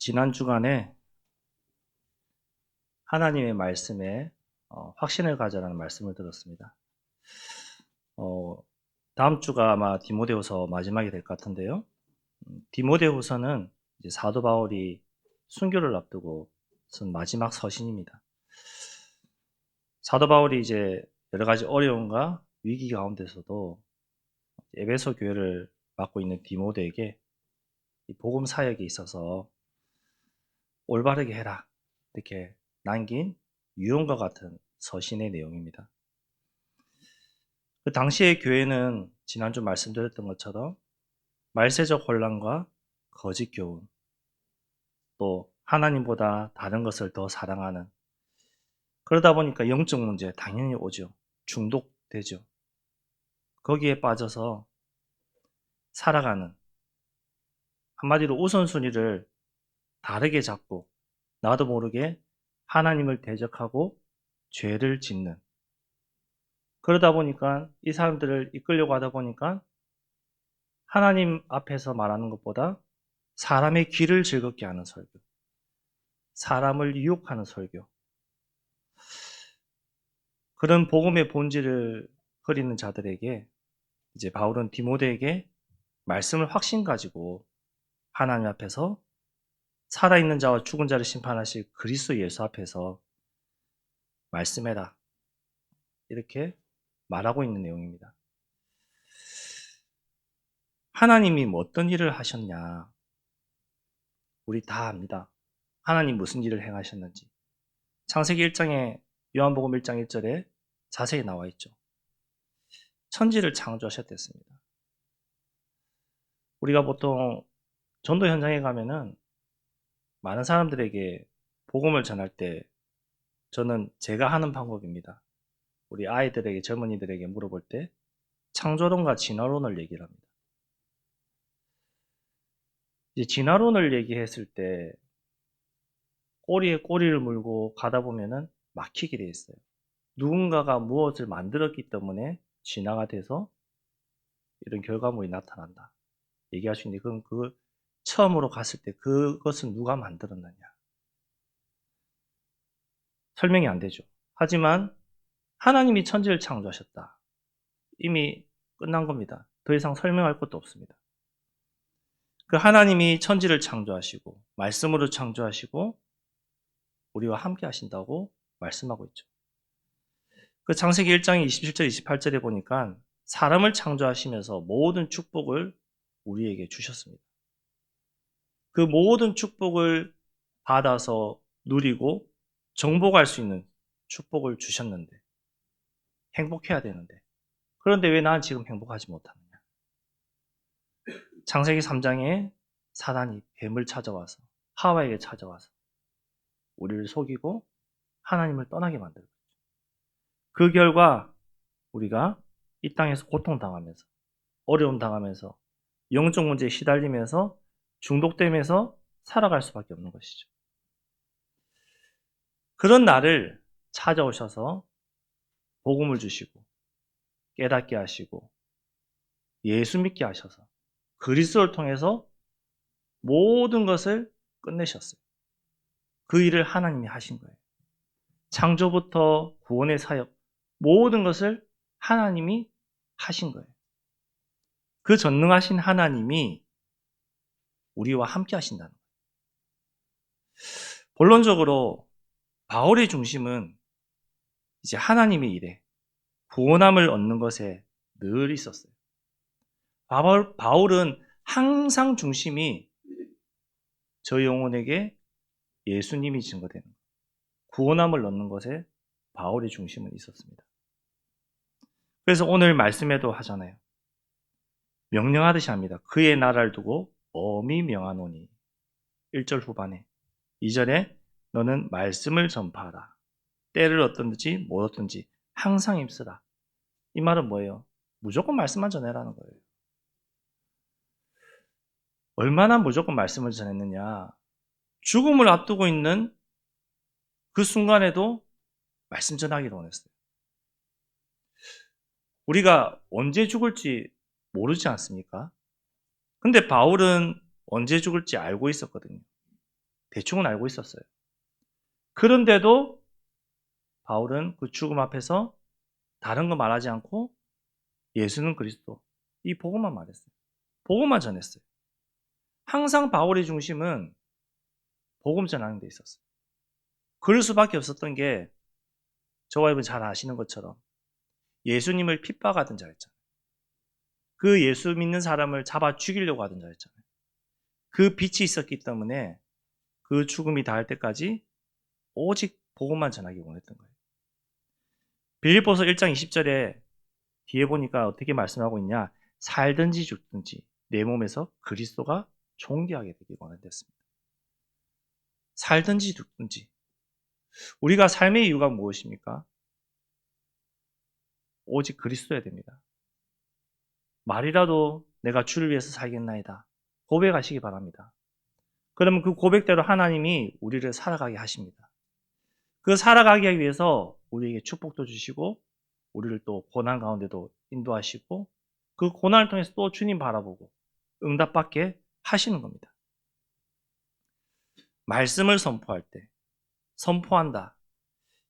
지난 주간에 하나님의 말씀에 확신을 가져라는 말씀을 들었습니다. 다음 주가 아마 디모데후서 마지막이 될 것 같은데요. 디모데후서는 이제 사도 바울이 순교를 앞두고 쓴 마지막 서신입니다. 사도 바울이 이제 여러 가지 어려움과 위기 가운데서도 에베소 교회를 맡고 있는 디모데에게 이 복음 사역에 있어서 올바르게 해라 이렇게 남긴 유언과 같은 서신의 내용입니다. 그 당시의 교회는 지난주 말씀드렸던 것처럼 말세적 혼란과 거짓 교훈, 또 하나님보다 다른 것을 더 사랑하는, 그러다 보니까 영적 문제 당연히 오죠. 중독되죠. 거기에 빠져서 살아가는, 한마디로 우선순위를 다르게 잡고 나도 모르게 하나님을 대적하고 죄를 짓는, 그러다 보니까 이 사람들을 이끌려고 하다 보니까 하나님 앞에서 말하는 것보다 사람의 귀를 즐겁게 하는 설교, 사람을 유혹하는 설교, 그런 복음의 본질을 흐리는 자들에게 이제 바울은 디모데에게 말씀을 확신 가지고 하나님 앞에서 살아있는 자와 죽은 자를 심판하실 그리스도 예수 앞에서 말씀해라 이렇게 말하고 있는 내용입니다. 하나님이 뭐 어떤 일을 하셨냐, 우리 다 압니다. 하나님 무슨 일을 행하셨는지 창세기 1장에 요한복음 1장 1절에 자세히 나와 있죠. 천지를 창조하셨댔습니다. 우리가 보통 전도 현장에 가면은 많은 사람들에게 복음을 전할 때 저는 제가 하는 방법입니다. 우리 아이들에게, 젊은이들에게 물어볼 때 창조론과 진화론을 얘기를 합니다. 이제 진화론을 얘기했을 때 꼬리에 꼬리를 물고 가다 보면은 막히게 돼 있어요. 누군가가 무엇을 만들었기 때문에 진화가 돼서 이런 결과물이 나타난다 얘기할 수 있는데, 그럼 그 처음으로 갔을 때 그것은 누가 만들었느냐 설명이 안 되죠. 하지만 하나님이 천지를 창조하셨다, 이미 끝난 겁니다. 더 이상 설명할 것도 없습니다. 그 하나님이 천지를 창조하시고 말씀으로 창조하시고 우리와 함께 하신다고 말씀하고 있죠. 그 창세기 1장 27절 28절에 보니까 사람을 창조하시면서 모든 축복을 우리에게 주셨습니다. 그 모든 축복을 받아서 누리고 정복할 수 있는 축복을 주셨는데, 행복해야 되는데, 그런데 왜 난 지금 행복하지 못하느냐. 창세기 3장에 사단이 뱀을 찾아와서, 하와에게 찾아와서 우리를 속이고 하나님을 떠나게 만들고, 그 결과 우리가 이 땅에서 고통당하면서, 어려움 당하면서, 영적 문제에 시달리면서, 중독되면서 살아갈 수밖에 없는 것이죠. 그런 나를 찾아오셔서 복음을 주시고 깨닫게 하시고 예수 믿게 하셔서 그리스도를 통해서 모든 것을 끝내셨어요. 그 일을 하나님이 하신 거예요. 창조부터 구원의 사역, 모든 것을 하나님이 하신 거예요. 그 전능하신 하나님이 우리와 함께 하신다는 거예요. 본론적으로 바울의 중심은 이제 하나님의 일에, 구원함을 얻는 것에 늘 있었어요. 바울은 항상 중심이 저 영혼에게 예수님이 증거되는 것, 구원함을 얻는 것에 바울의 중심은 있었습니다. 그래서 오늘 말씀에도 하잖아요. 명령하듯이 합니다. 그의 나라를 두고 엄히 명하노니. 1절 후반에, 2절에 너는 말씀을 전파하라. 때를 어떤지 못 어떤지 항상 힘쓰라. 이 말은 뭐예요? 무조건 말씀만 전해라는 거예요. 얼마나 무조건 말씀을 전했느냐. 죽음을 앞두고 있는 그 순간에도 말씀 전하기를 원했어요. 우리가 언제 죽을지 모르지 않습니까? 근데 바울은 언제 죽을지 알고 있었거든요. 대충은 알고 있었어요. 그런데도 바울은 그 죽음 앞에서 다른 거 말하지 않고 예수는 그리스도, 이 복음만 말했어요. 복음만 전했어요. 항상 바울의 중심은 복음 전하는 데 있었어요. 그럴 수밖에 없었던 게 저와 여러분 잘 아시는 것처럼 예수님을 핍박하던 자였잖아요. 그 예수 믿는 사람을 잡아 죽이려고 하던 자였잖아요. 그 빛이 있었기 때문에 그 죽음이 닿을 때까지 오직 복음만 전하기 원했던 거예요. 빌립보서 1장 20절에 뒤에 보니까 어떻게 말씀하고 있냐? 살든지 죽든지 내 몸에서 그리스도가 존귀하게 되기 원했습니다. 살든지 죽든지. 우리가 삶의 이유가 무엇입니까? 오직 그리스도여야 됩니다. 말이라도 내가 주를 위해서 살겠나이다. 고백하시기 바랍니다. 그러면 그 고백대로 하나님이 우리를 살아가게 하십니다. 그 살아가기 위해서 우리에게 축복도 주시고 우리를 또 고난 가운데도 인도하시고 그 고난을 통해서 또 주님 바라보고 응답받게 하시는 겁니다. 말씀을 선포할 때 선포한다.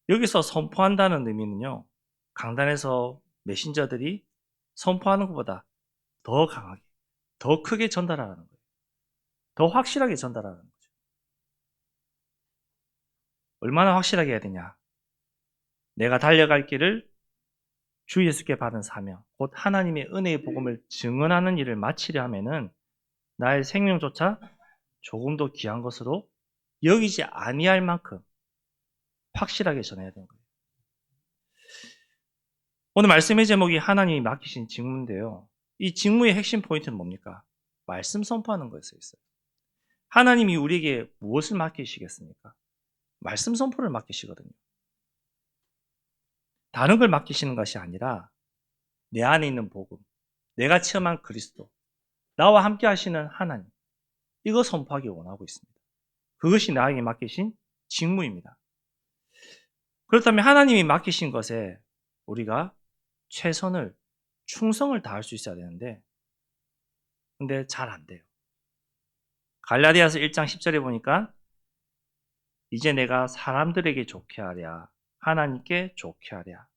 여기서 선포한다는 의미는요. 강단에서 메신저들이 선포하는 것보다 더 강하게, 더 크게 전달하는 거예요. 더 확실하게 전달하는 거죠. 얼마나 확실하게 해야 되냐? 내가 달려갈 길을 주 예수께 받은 사명, 곧 하나님의 은혜의 복음을 증언하는 일을 마치려 하면은 나의 생명조차 조금도 귀한 것으로 여기지 아니할 만큼 확실하게 전해야 되는 거예요. 오늘 말씀의 제목이 하나님이 맡기신 직무인데요. 이 직무의 핵심 포인트는 뭡니까? 말씀 선포하는 거에 써 있어요. 하나님이 우리에게 무엇을 맡기시겠습니까? 말씀 선포를 맡기시거든요. 다른 걸 맡기시는 것이 아니라 내 안에 있는 복음, 내가 체험한 그리스도, 나와 함께 하시는 하나님, 이거 선포하기 원하고 있습니다. 그것이 나에게 맡기신 직무입니다. 그렇다면 하나님이 맡기신 것에 우리가 최선을, 충성을 다할 수 있어야 되는데 근데 잘 안 돼요. 갈라디아서 1장 10절에 보니까 이제 내가 사람들에게 좋게 하랴, 하나님께 좋게 하랴.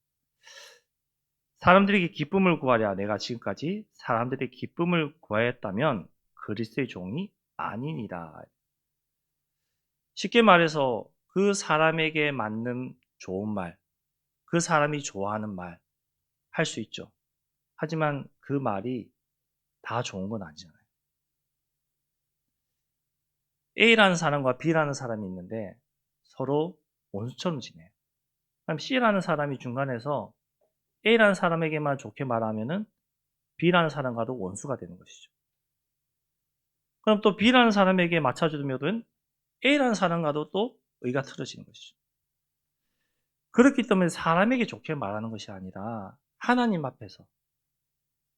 사람들에게 기쁨을 구하랴. 내가 지금까지 사람들의 기쁨을 구하였다면 그리스도의 종이 아니니라. 쉽게 말해서 그 사람에게 맞는 좋은 말, 그 사람이 좋아하는 말 할 수 있죠. 하지만 그 말이 다 좋은 건 아니잖아요. A라는 사람과 B라는 사람이 있는데 서로 원수처럼 지내요. 그럼 C라는 사람이 중간에서 A라는 사람에게만 좋게 말하면은 B라는 사람과도 원수가 되는 것이죠. 그럼 또 B라는 사람에게 맞춰주면은 A라는 사람과도 또 의가 틀어지는 것이죠. 그렇기 때문에 사람에게 좋게 말하는 것이 아니라 하나님 앞에서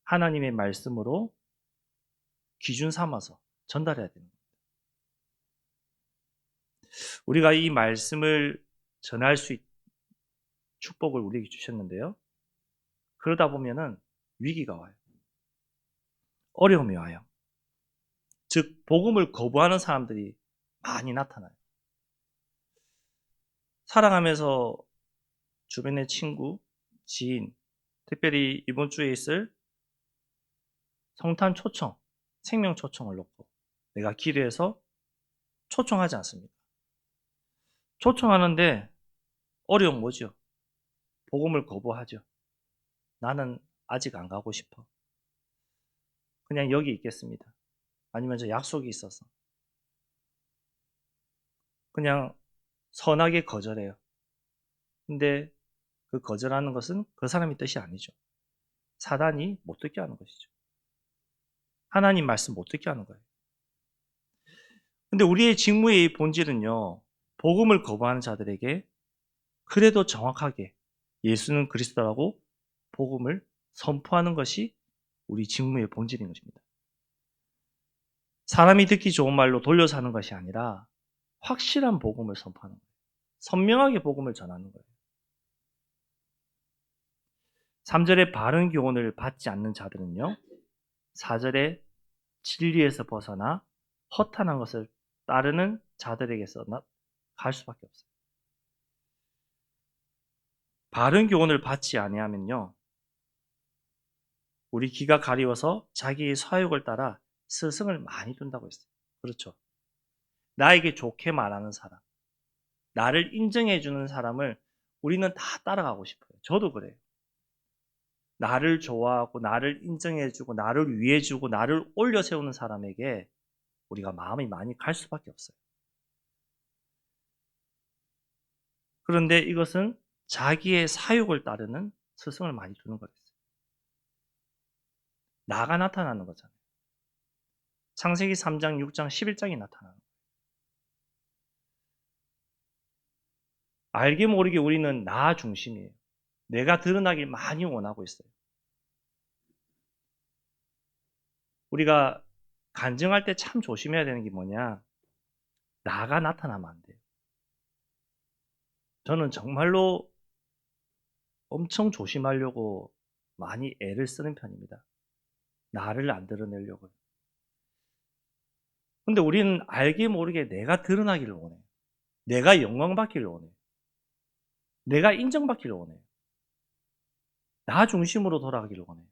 하나님의 말씀으로 기준 삼아서 전달해야 됩니다. 우리가 이 말씀을 전할 수 있는 축복을 우리에게 주셨는데요. 그러다 보면은 위기가 와요. 어려움이 와요. 즉 복음을 거부하는 사람들이 많이 나타나요. 살아가면서 주변의 친구, 지인, 특별히 이번 주에 있을 성탄 초청, 생명 초청을 놓고 내가 기도해서 초청하지 않습니까? 초청하는데 어려운 뭐죠? 복음을 거부하죠. 나는 아직 안 가고 싶어. 그냥 여기 있겠습니다. 아니면 저 약속이 있어서. 그냥 선하게 거절해요. 근데 그 거절하는 것은 그 사람의 뜻이 아니죠. 사단이 못 듣게 하는 것이죠. 하나님 말씀 못 듣게 하는 거예요. 근데 우리의 직무의 본질은요, 복음을 거부하는 자들에게 그래도 정확하게 예수는 그리스도라고 복음을 선포하는 것이 우리 직무의 본질인 것입니다. 사람이 듣기 좋은 말로 돌려서 하는 것이 아니라 확실한 복음을 선포하는 거예요. 선명하게 복음을 전하는 거예요. 3절의 바른 교훈을 받지 않는 자들은요, 4절의 진리에서 벗어나 허탄한 것을 따르는 자들에게서 갈 수밖에 없어요. 바른 교훈을 받지 아니하면요, 우리 귀가 가리워서 자기의 사욕을 따라 스승을 많이 둔다고 했어요. 그렇죠. 나에게 좋게 말하는 사람, 나를 인정해 주는 사람을 우리는 다 따라가고 싶어요. 저도 그래요. 나를 좋아하고 나를 인정해 주고 나를 위해 주고 나를 올려 세우는 사람에게 우리가 마음이 많이 갈 수밖에 없어요. 그런데 이것은 자기의 사욕을 따르는 스승을 많이 두는 거였어요. 나가 나타나는 거잖아요. 창세기 3장, 6장, 11장이 나타나는 거예요. 알게 모르게 우리는 나 중심이에요. 내가 드러나길 많이 원하고 있어요. 우리가 간증할 때 참 조심해야 되는 게 뭐냐? 나가 나타나면 안 돼요. 저는 정말로 엄청 조심하려고 많이 애를 쓰는 편입니다. 나를 안 드러내려고요. 근데 우리는 알게 모르게 내가 드러나기를 원해요. 내가 영광받기를 원해요. 내가 인정받기를 원해요. 나 중심으로 돌아가기를 원해요.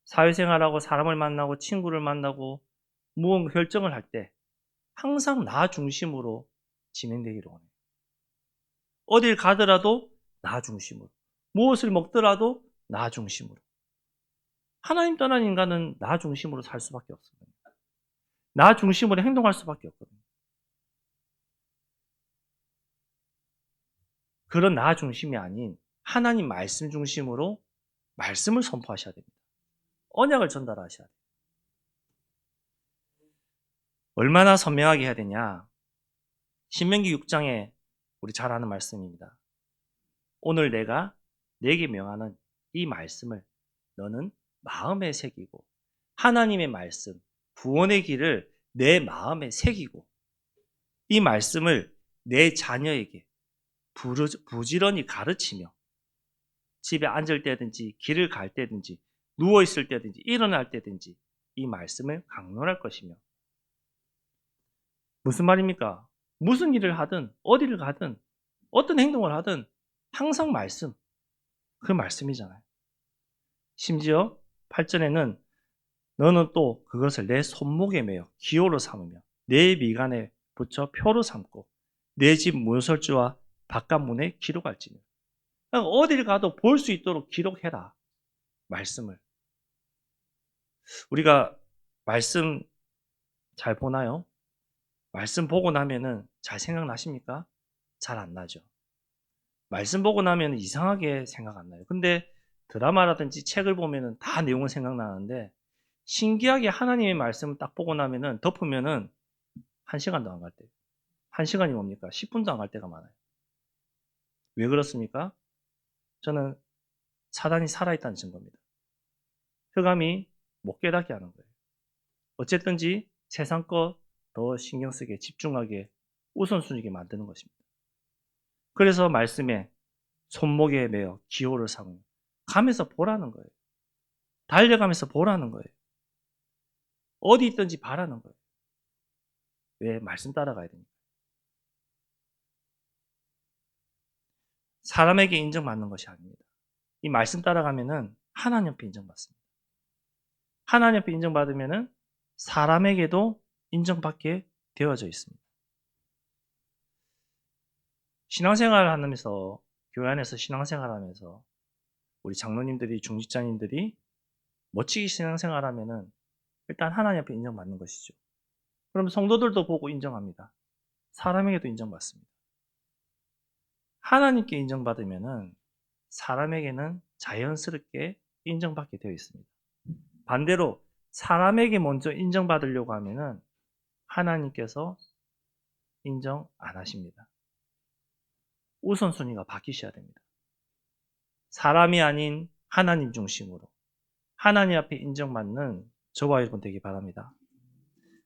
사회생활하고 사람을 만나고 친구를 만나고 무언가 결정을 할 때 항상 나 중심으로 진행되기를 원해요. 어딜 가더라도 나 중심으로. 무엇을 먹더라도 나 중심으로. 하나님 떠난 인간은 나 중심으로 살 수밖에 없습니다. 나 중심으로 행동할 수밖에 없거든요. 그런 나 중심이 아닌 하나님 말씀 중심으로 말씀을 선포하셔야 됩니다. 언약을 전달하셔야 돼요. 얼마나 선명하게 해야 되냐? 신명기 6장에 우리 잘 아는 말씀입니다. 오늘 내가 내게 명하는 이 말씀을 너는 마음에 새기고 하나님의 말씀, 구원의 길을 내 마음에 새기고 이 말씀을 내 자녀에게 부지런히 가르치며 집에 앉을 때든지 길을 갈 때든지 누워있을 때든지 일어날 때든지 이 말씀을 강론할 것이며 무슨 말입니까? 무슨 일을 하든 어디를 가든 어떤 행동을 하든 항상 말씀, 그 말씀이잖아요. 심지어 8절에는 너는 또 그것을 내 손목에 매어 기호로 삼으며 내 미간에 붙여 표로 삼고 내 집 문설주와 바깥 문에 기록할지니. 그러니까 어딜 가도 볼 수 있도록 기록해라. 말씀을. 우리가 말씀 잘 보나요? 말씀 보고 나면은 잘 생각나십니까? 잘 안 나죠. 말씀 보고 나면 이상하게 생각 안 나요. 근데 드라마라든지 책을 보면은 다 내용은 생각나는데 신기하게 하나님의 말씀을 딱 보고 나면은 덮으면은 1시간도 안 갈 때. 1시간이 뭡니까? 10분도 안 갈 때가 많아요. 왜 그렇습니까? 저는 사단이 살아있다는 증거입니다. 흑암이 못 깨닫게 하는 거예요. 어쨌든지 세상 거 더 신경 쓰게 집중하게 우선순위게 만드는 것입니다. 그래서 말씀에 손목에 매어 기호를 삼으며 가면서 보라는 거예요. 달려가면서 보라는 거예요. 어디 있든지 바라는 거예요. 왜? 말씀 따라가야 됩니까? 사람에게 인정받는 것이 아닙니다. 이 말씀 따라가면은 하나님 앞에 인정받습니다. 하나님 앞에 인정받으면은 사람에게도 인정받게 되어져 있습니다. 신앙생활을 하면서 교회 안에서 신앙생활을 하면서 우리 장로님들이 중직자님들이 멋지게 신앙생활하면은 일단 하나님 앞에 인정받는 것이죠. 그럼 성도들도 보고 인정합니다. 사람에게도 인정받습니다. 하나님께 인정받으면은 사람에게는 자연스럽게 인정받게 되어 있습니다. 반대로 사람에게 먼저 인정받으려고 하면은 하나님께서 인정 안 하십니다. 우선순위가 바뀌셔야 됩니다. 사람이 아닌 하나님 중심으로 하나님 앞에 인정받는 저와 여러분 되기 바랍니다.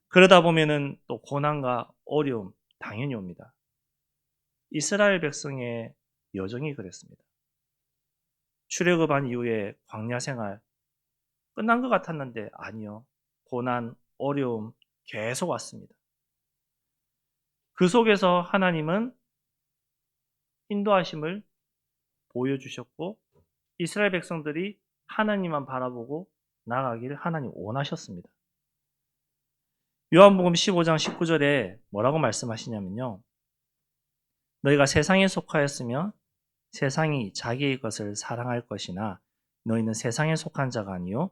그러다 보면은 또 고난과 어려움 당연히 옵니다. 이스라엘 백성의 여정이 그랬습니다. 출애굽한 이후에 광야 생활 끝난 것 같았는데 아니요. 고난, 어려움 계속 왔습니다. 그 속에서 하나님은 인도하심을 보여주셨고 이스라엘 백성들이 하나님만 바라보고 나아가기를 하나님 원하셨습니다. 요한복음 15장 19절에 뭐라고 말씀하시냐면요. 너희가 세상에 속하였으면 세상이 자기의 것을 사랑할 것이나 너희는 세상에 속한 자가 아니요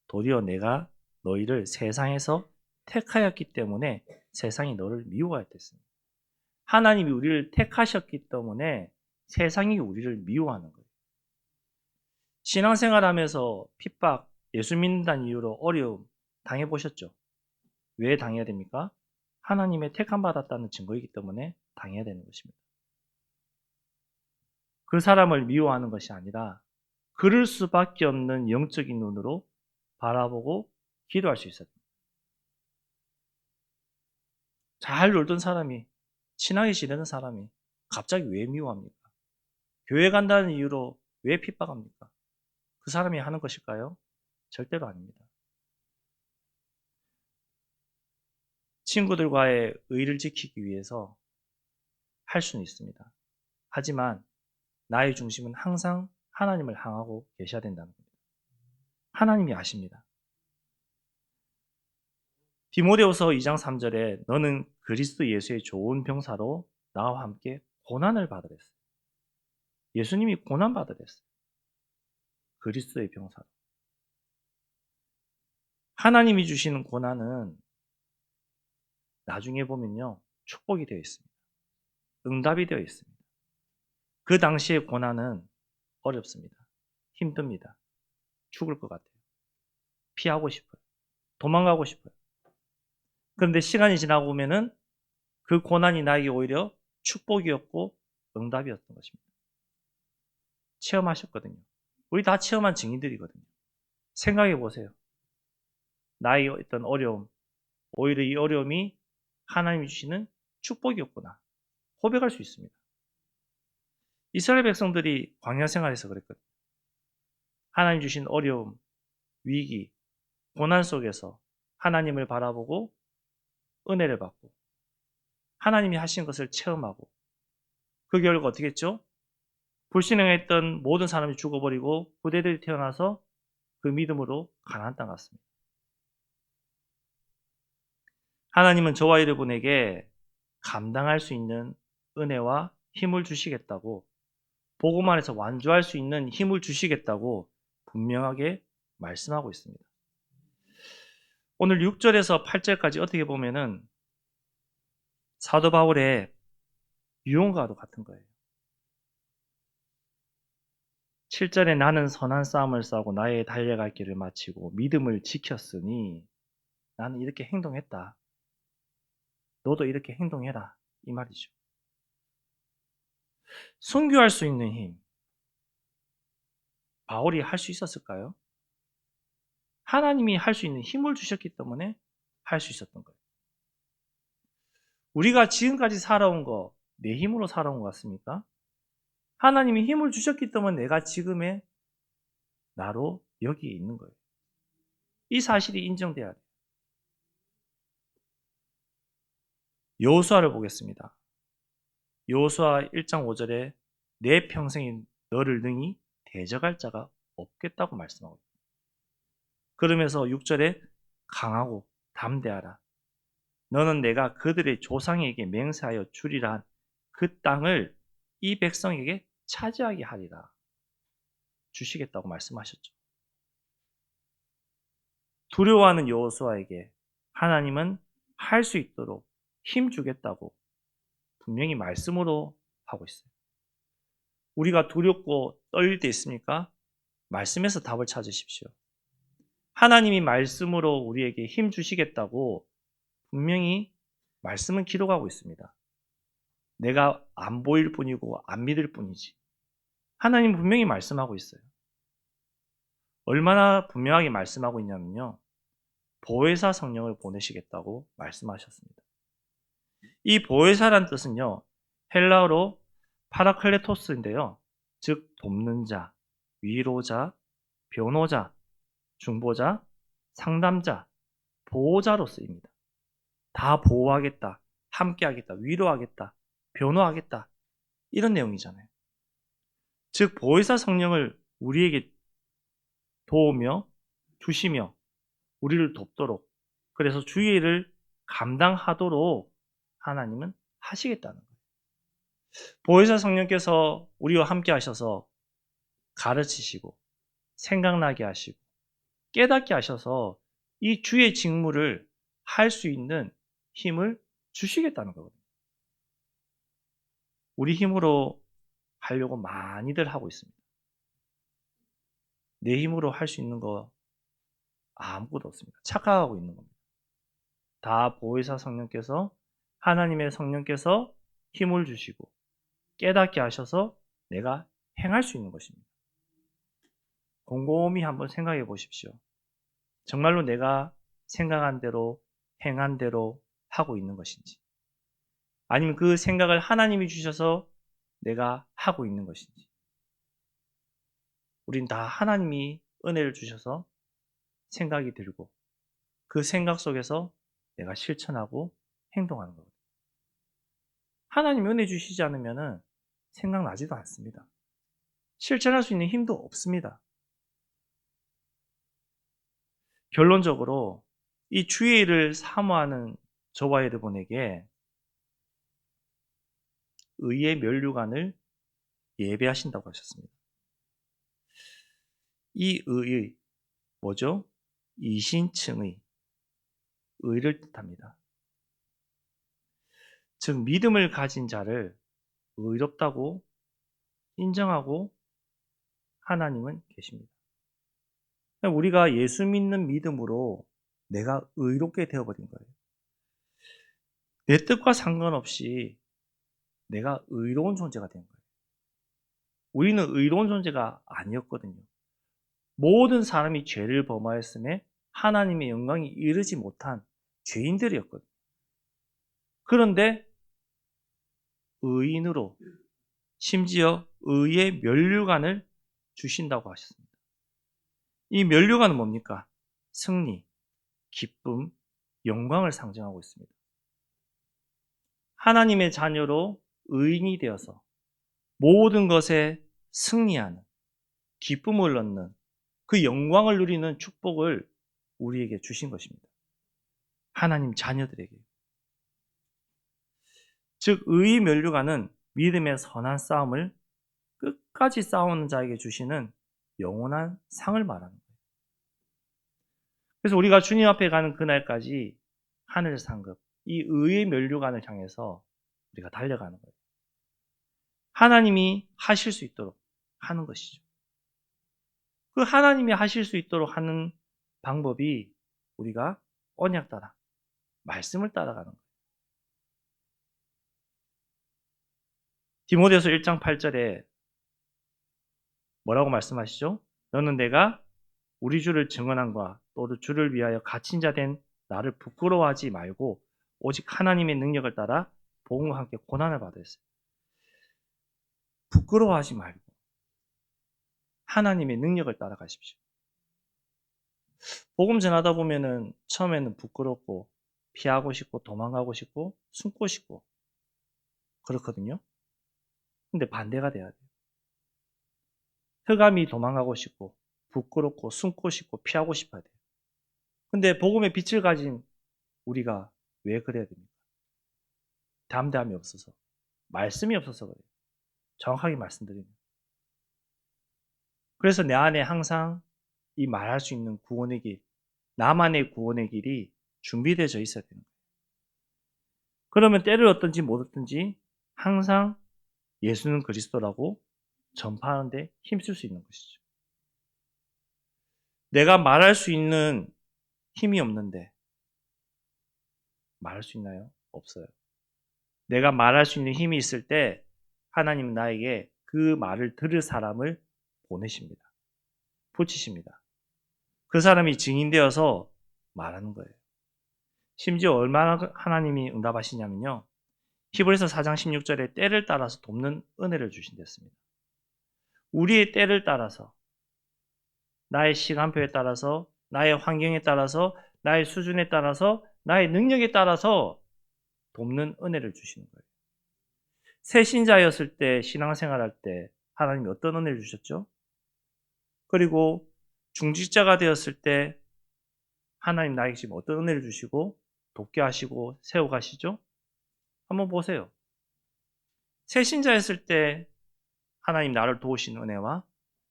도리어 내가 너희를 세상에서 택하였기 때문에 세상이 너를 미워하였습니다. 하나님이 우리를 택하셨기 때문에 세상이 우리를 미워하는 거예요. 신앙생활하면서 핍박, 예수 믿는다는 이유로 어려움 당해보셨죠? 왜 당해야 됩니까? 하나님의 택함 받았다는 증거이기 때문에 당해야 되는 것입니다. 그 사람을 미워하는 것이 아니라 그럴 수밖에 없는 영적인 눈으로 바라보고 기도할 수 있어야 됩니다. 잘 놀던 사람이, 친하게 지내는 사람이 갑자기 왜 미워합니까? 교회 간다는 이유로 왜 핍박합니까? 그 사람이 하는 것일까요? 절대로 아닙니다. 친구들과의 의를 지키기 위해서 할 수는 있습니다. 하지만 나의 중심은 항상 하나님을 향하고 계셔야 된다는 겁니다. 하나님이 아십니다. 디모데후서 2장 3절에 너는 그리스도 예수의 좋은 병사로 나와 함께 고난을 받으랬어요. 예수님이 고난 받으랬어요. 그리스도의 병사로. 하나님이 주시는 고난은 나중에 보면요 축복이 되어 있습니다. 응답이 되어 있습니다. 그 당시의 고난은 어렵습니다. 힘듭니다. 죽을 것 같아요. 피하고 싶어요. 도망가고 싶어요. 그런데 시간이 지나고 보면은 그 고난이 나에게 오히려 축복이었고 응답이었던 것입니다. 체험하셨거든요. 우리 다 체험한 증인들이거든요. 생각해 보세요. 나의 어떤 어려움, 오히려 이 어려움이 하나님이 주시는 축복이었구나. 고백할 수 있습니다. 이스라엘 백성들이 광야 생활에서 그랬거든요. 하나님 주신 어려움, 위기, 고난 속에서 하나님을 바라보고 은혜를 받고 하나님이 하신 것을 체험하고 그 결과 어떻게 했죠? 불신앙했던 모든 사람이 죽어버리고 후대들이 태어나서 그 믿음으로 가나안 땅 갔습니다. 하나님은 저와 여러분에게 감당할 수 있는 은혜와 힘을 주시겠다고 복음 안에서 완주할 수 있는 힘을 주시겠다고 분명하게 말씀하고 있습니다. 오늘 6절에서 8절까지 어떻게 보면은 사도 바울의 유언과도 같은 거예요. 7절에 나는 선한 싸움을 싸우고 나의 달려갈 길을 마치고 믿음을 지켰으니 나는 이렇게 행동했다. 너도 이렇게 행동해라. 이 말이죠. 순교할 수 있는 힘. 바울이 할 수 있었을까요? 하나님이 할 수 있는 힘을 주셨기 때문에 할 수 있었던 거예요. 우리가 지금까지 살아온 거 내 힘으로 살아온 것 같습니까? 하나님이 힘을 주셨기 때문에 내가 지금의 나로 여기에 있는 거예요. 이 사실이 인정돼야 돼요. 여호수아를 보겠습니다. 여호수아 1장 5절에 내 평생에 너를 능히 대적할 자가 없겠다고 말씀하고 있습니다. 그러면서 6절에 강하고 담대하라. 너는 내가 그들의 조상에게 맹세하여 주리라 그 땅을 이 백성에게 차지하게 하리라. 주시겠다고 말씀하셨죠. 두려워하는 여호수아에게 하나님은 할 수 있도록 힘 주겠다고 분명히 말씀으로 하고 있어요. 우리가 두렵고 떨릴 때 있습니까? 말씀에서 답을 찾으십시오. 하나님이 말씀으로 우리에게 힘 주시겠다고 분명히 말씀은 기록하고 있습니다. 내가 안 보일 뿐이고 안 믿을 뿐이지. 하나님 분명히 말씀하고 있어요. 얼마나 분명하게 말씀하고 있냐면요. 보혜사 성령을 보내시겠다고 말씀하셨습니다. 이 보혜사란 뜻은요. 헬라어로 파라클레토스인데요. 즉 돕는 자, 위로자, 변호자, 중보자, 상담자, 보호자로 쓰입니다. 다 보호하겠다, 함께하겠다, 위로하겠다, 변호하겠다, 이런 내용이잖아요. 즉 보혜사 성령을 우리에게 도우며 주시며 우리를 돕도록, 그래서 주의 일을 감당하도록 하나님은 하시겠다는 거예요. 보혜사 성령께서 우리와 함께 하셔서 가르치시고 생각나게 하시고 깨닫게 하셔서 이 주의 직무를 할 수 있는 힘을 주시겠다는 거거든요. 우리 힘으로 하려고 많이들 하고 있습니다. 내 힘으로 할 수 있는 거 아무것도 없습니다. 착각하고 있는 겁니다. 다 보혜사 성령께서, 하나님의 성령께서 힘을 주시고 깨닫게 하셔서 내가 행할 수 있는 것입니다. 곰곰이 한번 생각해 보십시오. 정말로 내가 생각한 대로 행한 대로 하고 있는 것인지, 아니면 그 생각을 하나님이 주셔서 내가 하고 있는 것인지. 우린 다 하나님이 은혜를 주셔서 생각이 들고 그 생각 속에서 내가 실천하고 행동하는 거거든요. 하나님이 은혜 주시지 않으면 생각나지도 않습니다. 실천할 수 있는 힘도 없습니다. 결론적으로 이 주의 일을 사모하는 저와 여러분에게 의의 면류관을 예배하신다고 하셨습니다. 이 의의 뭐죠? 이신층의 의를 뜻합니다. 즉 믿음을 가진 자를 의롭다고 인정하고 하나님은 계십니다. 우리가 예수 믿는 믿음으로 내가 의롭게 되어버린 거예요. 내 뜻과 상관없이 내가 의로운 존재가 된 거예요. 우리는 의로운 존재가 아니었거든요. 모든 사람이 죄를 범하였음에 하나님의 영광이 이르지 못한 죄인들이었거든요. 그런데 의인으로, 심지어 의의 면류관을 주신다고 하셨습니다. 이 면류관은 뭡니까? 승리, 기쁨, 영광을 상징하고 있습니다. 하나님의 자녀로 의인이 되어서 모든 것에 승리하는, 기쁨을 얻는, 그 영광을 누리는 축복을 우리에게 주신 것입니다. 하나님 자녀들에게. 즉 의의 면류관은 믿음의 선한 싸움을 끝까지 싸우는 자에게 주시는 영원한 상을 말하는 거예요. 그래서 우리가 주님 앞에 가는 그날까지 하늘 상급, 이 의의 면류관을 향해서 우리가 달려가는 거예요. 하나님이 하실 수 있도록 하는 것이죠. 그 하나님이 하실 수 있도록 하는 방법이 우리가 언약 따라, 말씀을 따라가는 거예요. 디모데후서 1장 8절에 뭐라고 말씀하시죠? 너는 내가 우리 주를 증언함과 또 주를 위하여 갇힌 자 된 나를 부끄러워하지 말고 오직 하나님의 능력을 따라 복음과 함께 고난을 받으셨어요. 부끄러워하지 말고 하나님의 능력을 따라가십시오. 복음 전하다 보면은 처음에는 부끄럽고 피하고 싶고 도망가고 싶고 숨고 싶고 그렇거든요. 근데 반대가 돼야 돼요. 흑암이 도망가고 싶고 부끄럽고 숨고 싶고 피하고 싶어야 돼요. 근데 복음의 빛을 가진 우리가 왜 그래야 됩니까? 담대함이 없어서, 말씀이 없어서 그래요. 정확하게 말씀드리면. 그래서 내 안에 항상 이 말할 수 있는 구원의 길, 나만의 구원의 길이 준비되어져 있어야 되는 거예요. 그러면 때를 얻든지 못 얻든지 항상 예수는 그리스도라고 전파하는데 힘쓸 수 있는 것이죠. 내가 말할 수 있는 힘이 없는데 말할 수 있나요? 없어요. 내가 말할 수 있는 힘이 있을 때 하나님은 나에게 그 말을 들을 사람을 보내십니다. 붙이십니다. 그 사람이 증인되어서 말하는 거예요. 심지어 얼마나 하나님이 응답하시냐면요. 히브리서 4장 16절에 때를 따라서 돕는 은혜를 주신댔습니다. 우리의 때를 따라서, 나의 시간표에 따라서, 나의 환경에 따라서, 나의 수준에 따라서, 나의 능력에 따라서 돕는 은혜를 주시는 거예요. 새 신자였을 때, 신앙생활할 때 하나님이 어떤 은혜를 주셨죠? 그리고 중직자가 되었을 때 하나님 나에게 지금 어떤 은혜를 주시고 돕게 하시고 세워가시죠? 한번 보세요. 새 신자였을 때 하나님 나를 도우신 은혜와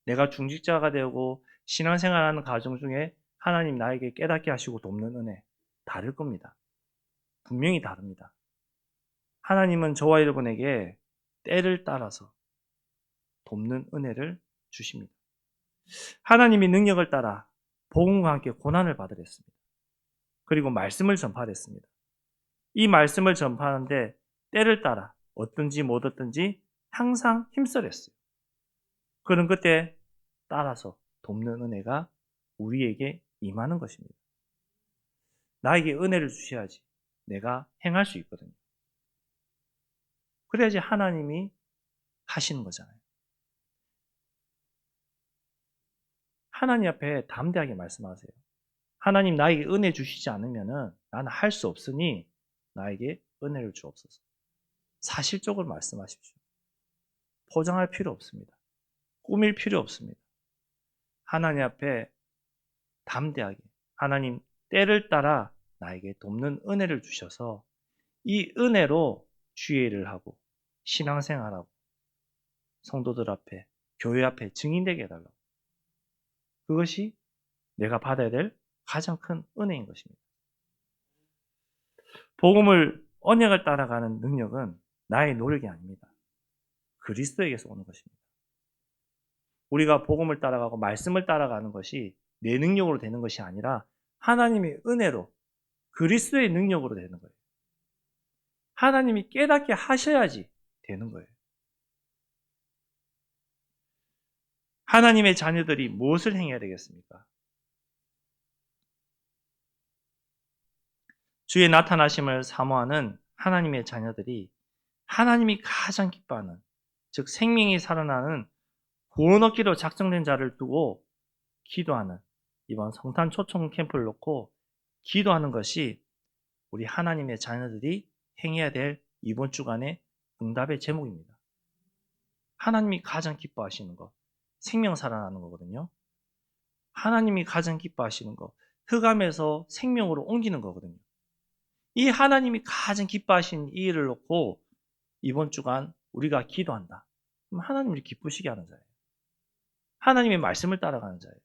내가 중직자가 되고 신앙생활하는 과정 중에 하나님 나에게 깨닫게 하시고 돕는 은혜 다를 겁니다. 분명히 다릅니다. 하나님은 저와 여러분에게 때를 따라서 돕는 은혜를 주십니다. 하나님이 능력을 따라 복음과 함께 고난을 받으랬습니다. 그리고 말씀을 전파했습니다. 이 말씀을 전파하는데 때를 따라 어떤지 못 어떤지 항상 힘써냈어요. 그런 그때 따라서 돕는 은혜가 우리에게 임하는 것입니다. 나에게 은혜를 주셔야지 내가 행할 수 있거든요. 그래야지 하나님이 하시는 거잖아요. 하나님 앞에 담대하게 말씀하세요. 하나님 나에게 은혜 주시지 않으면 나는 할 수 없으니 나에게 은혜를 주옵소서. 사실적으로 말씀하십시오. 포장할 필요 없습니다. 꾸밀 필요 없습니다. 하나님 앞에 담대하게 하나님 때를 따라 나에게 돕는 은혜를 주셔서 이 은혜로 주의 일을 하고 신앙생활하고 성도들 앞에 교회 앞에 증인되게 해달라고. 그것이 내가 받아야 될 가장 큰 은혜인 것입니다. 복음을 언약을 따라가는 능력은 나의 노력이 아닙니다. 그리스도에게서 오는 것입니다. 우리가 복음을 따라가고 말씀을 따라가는 것이 내 능력으로 되는 것이 아니라 하나님의 은혜로 그리스도의 능력으로 되는 거예요. 하나님이 깨닫게 하셔야지 되는 거예요. 하나님의 자녀들이 무엇을 행해야 되겠습니까? 주의 나타나심을 사모하는 하나님의 자녀들이 하나님이 가장 기뻐하는, 즉 생명이 살아나는 구원 얻기로 작정된 자를 두고 기도하는, 이번 성탄 초청 캠프를 놓고 기도하는 것이 우리 하나님의 자녀들이 행해야 될 이번 주간의 응답의 제목입니다. 하나님이 가장 기뻐하시는 것, 생명 살아나는 거거든요. 하나님이 가장 기뻐하시는 것, 흑암에서 생명으로 옮기는 거거든요. 이 하나님이 가장 기뻐하시는 이 일을 놓고 이번 주간 우리가 기도한다. 그럼 하나님을 기쁘시게 하는 자예요. 하나님의 말씀을 따라가는 자예요.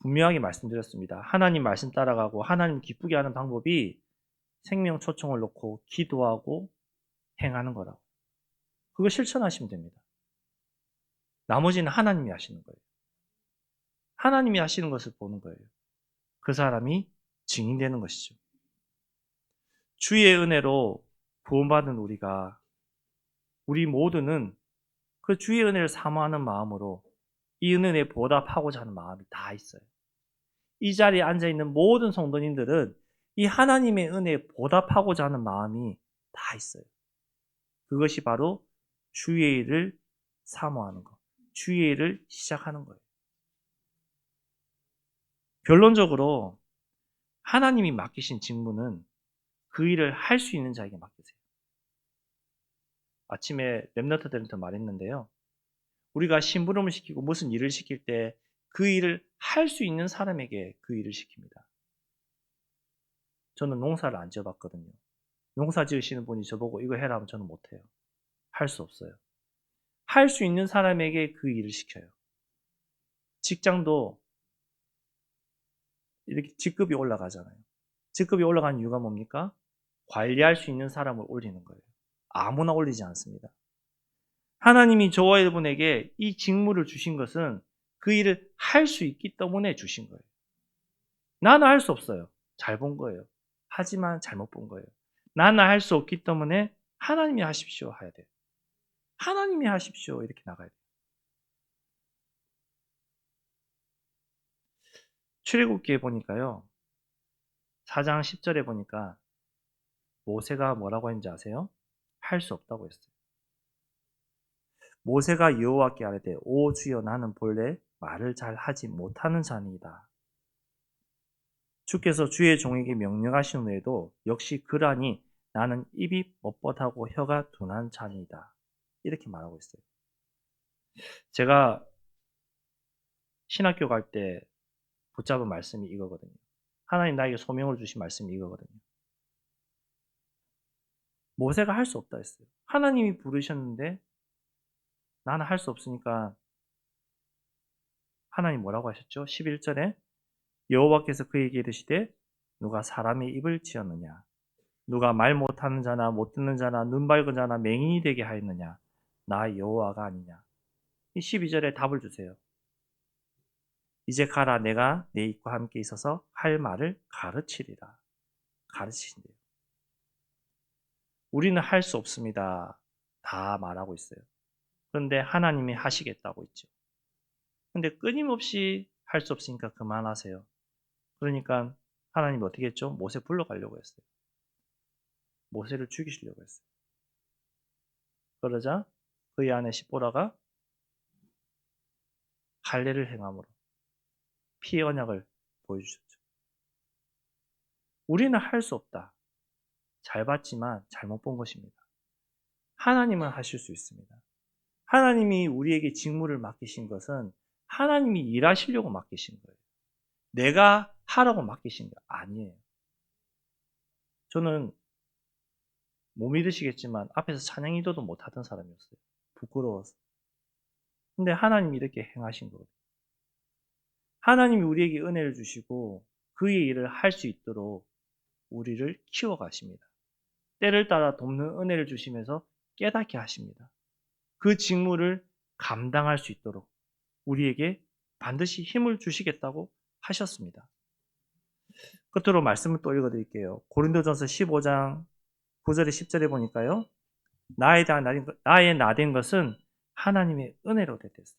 분명하게 말씀드렸습니다. 하나님 말씀 따라가고 하나님 기쁘게 하는 방법이 생명 초청을 놓고 기도하고 행하는 거라고. 그거 실천하시면 됩니다. 나머지는 하나님이 하시는 거예요. 하나님이 하시는 것을 보는 거예요. 그 사람이 증인되는 것이죠. 주의 은혜로 구원받은 우리 모두는 그 주의 은혜를 사모하는 마음으로 이 은혜에 보답하고자 하는 마음이 다 있어요. 이 자리에 앉아있는 모든 성도님들은 이 하나님의 은혜에 보답하고자 하는 마음이 다 있어요. 그것이 바로 주의 일을 사모하는 것, 주의 일을 시작하는 거예요. 결론적으로 하나님이 맡기신 직무는 그 일을 할 수 있는 자에게 맡기세요. 아침에 랩너트들한테 말했는데요. 우리가 심부름을 시키고 무슨 일을 시킬 때 그 일을 할 수 있는 사람에게 그 일을 시킵니다. 저는 농사를 안 지어봤거든요. 농사 지으시는 분이 저보고 이거 해라 하면 저는 못해요. 할 수 없어요. 할 수 있는 사람에게 그 일을 시켜요. 직장도 이렇게 직급이 올라가잖아요. 직급이 올라가는 이유가 뭡니까? 관리할 수 있는 사람을 올리는 거예요. 아무나 올리지 않습니다. 하나님이 저와 여러분에게 이 직무를 주신 것은 그 일을 할 수 있기 때문에 주신 거예요. 나는 할 수 없어요. 잘 본 거예요. 하지만 잘못 본 거예요. 나는 할 수 없기 때문에 하나님이 하십시오 해야 돼요. 하나님이 하십시오 이렇게 나가야 돼요. 출애굽기에 보니까요. 4장 10절에 보니까 모세가 뭐라고 했는지 아세요? 할 수 없다고 했어요. 모세가 여호와께 아뢰되 오 주여 나는 본래 말을 잘 하지 못하는 자니이다. 주께서 주의 종에게 명령하신 후에도 역시 그러하니 나는 입이 뻣뻣하고 혀가 둔한 자니이다. 이렇게 말하고 있어요. 제가 신학교 갈 때 붙잡은 말씀이 이거거든요. 하나님 나에게 소명을 주신 말씀이 이거거든요. 모세가 할 수 없다 했어요. 하나님이 부르셨는데 나는 할 수 없으니까 하나님 뭐라고 하셨죠? 11절에 여호와께서 그에게 이르시되 누가 사람의 입을 지었느냐? 누가 말 못하는 자나 못 듣는 자나 눈 밝은 자나 맹인이 되게 하였느냐? 나 여호와가 아니냐? 이 12절에 답을 주세요. 이제 가라 내가 내 입과 함께 있어서 할 말을 가르치리라. 가르치신대요. 우리는 할 수 없습니다. 다 말하고 있어요. 그런데 하나님이 하시겠다고 있죠. 근데 끊임없이 할 수 없으니까 그만하세요. 그러니까 하나님이 어떻게 했죠? 모세 불러가려고 했어요. 모세를 죽이시려고 했어요. 그러자 그의 아내 시보라가 할례를 행함으로 피의 언약을 보여주셨죠. 우리는 할 수 없다. 잘 봤지만 잘못 본 것입니다. 하나님은 하실 수 있습니다. 하나님이 우리에게 직무를 맡기신 것은 하나님이 일하시려고 맡기신 거예요. 내가 하라고 맡기신 거 아니에요. 저는 못 믿으시겠지만 앞에서 찬양 인도도 못하던 사람이었어요. 부끄러워서. 근데 하나님이 이렇게 행하신 거예요. 하나님이 우리에게 은혜를 주시고 그의 일을 할 수 있도록 우리를 키워가십니다. 때를 따라 돕는 은혜를 주시면서 깨닫게 하십니다. 그 직무를 감당할 수 있도록 우리에게 반드시 힘을 주시겠다고 하셨습니다. 끝으로 말씀을 또 읽어드릴게요. 고린도전서 15장 9절에 10절에 보니까요. 나의 나된 것은 하나님의 은혜로 됐어요.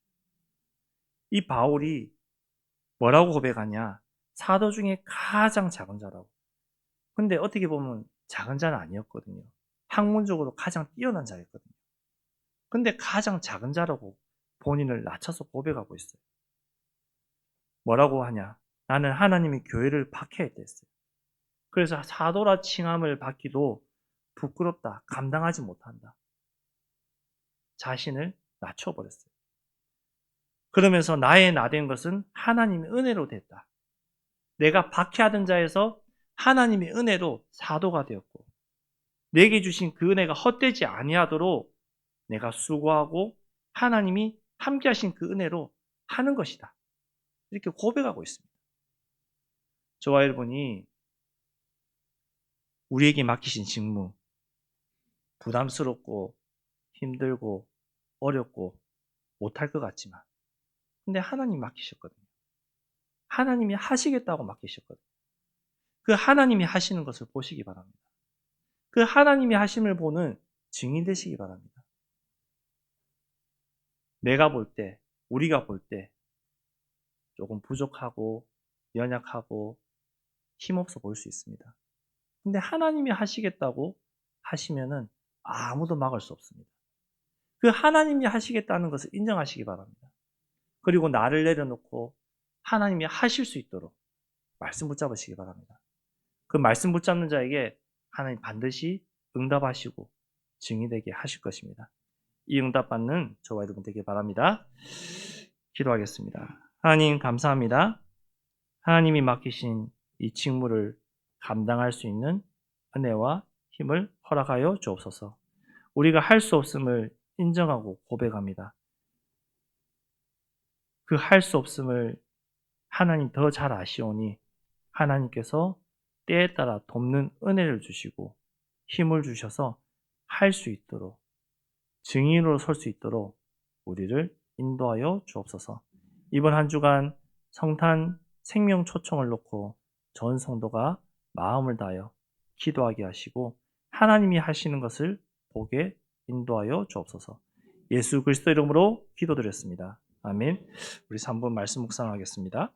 이 바울이 뭐라고 고백하냐? 사도 중에 가장 작은 자라고. 근데 어떻게 보면 작은 자는 아니었거든요. 학문적으로 가장 뛰어난 자였거든요. 근데 가장 작은 자라고 본인을 낮춰서 고백하고 있어요. 뭐라고 하냐? 나는 하나님이 교회를 박해했다 했어요. 그래서 사도라 칭함을 받기도 부끄럽다, 감당하지 못한다. 자신을 낮춰버렸어요. 그러면서 나의 나된 것은 하나님의 은혜로 됐다. 내가 박해하던 자에서 하나님의 은혜로 사도가 되었고 내게 주신 그 은혜가 헛되지 아니하도록 내가 수고하고 하나님이 함께 하신 그 은혜로 하는 것이다. 이렇게 고백하고 있습니다. 저와 여러분이 우리에게 맡기신 직무, 부담스럽고 힘들고 어렵고 못할 것 같지만 근데 하나님 맡기셨거든요. 하나님이 하시겠다고 맡기셨거든요. 그 하나님이 하시는 것을 보시기 바랍니다. 그 하나님이 하심을 보는 증인 되시기 바랍니다. 내가 볼 때, 우리가 볼 때 조금 부족하고 연약하고 힘없어 보일 수 있습니다. 근데 하나님이 하시겠다고 하시면은 아무도 막을 수 없습니다. 그 하나님이 하시겠다는 것을 인정하시기 바랍니다. 그리고 나를 내려놓고 하나님이 하실 수 있도록 말씀 붙잡으시기 바랍니다. 그 말씀 붙잡는 자에게 하나님 반드시 응답하시고 증인 되게 하실 것입니다. 이 응답 받는 저와 여러분 되길 바랍니다. 기도하겠습니다. 하나님 감사합니다. 하나님이 맡기신 이 직무를 감당할 수 있는 은혜와 힘을 허락하여 주옵소서. 우리가 할 수 없음을 인정하고 고백합니다. 그 할 수 없음을 하나님 더 잘 아시오니 하나님께서 때에 따라 돕는 은혜를 주시고 힘을 주셔서 할 수 있도록 증인으로 설 수 있도록 우리를 인도하여 주옵소서. 이번 한 주간 성탄 생명 초청을 놓고 전 성도가 마음을 다하여 기도하게 하시고 하나님이 하시는 것을 보게 인도하여 주옵소서. 예수 그리스도 이름으로 기도드렸습니다. 아멘. 우리 3분 말씀 묵상하겠습니다.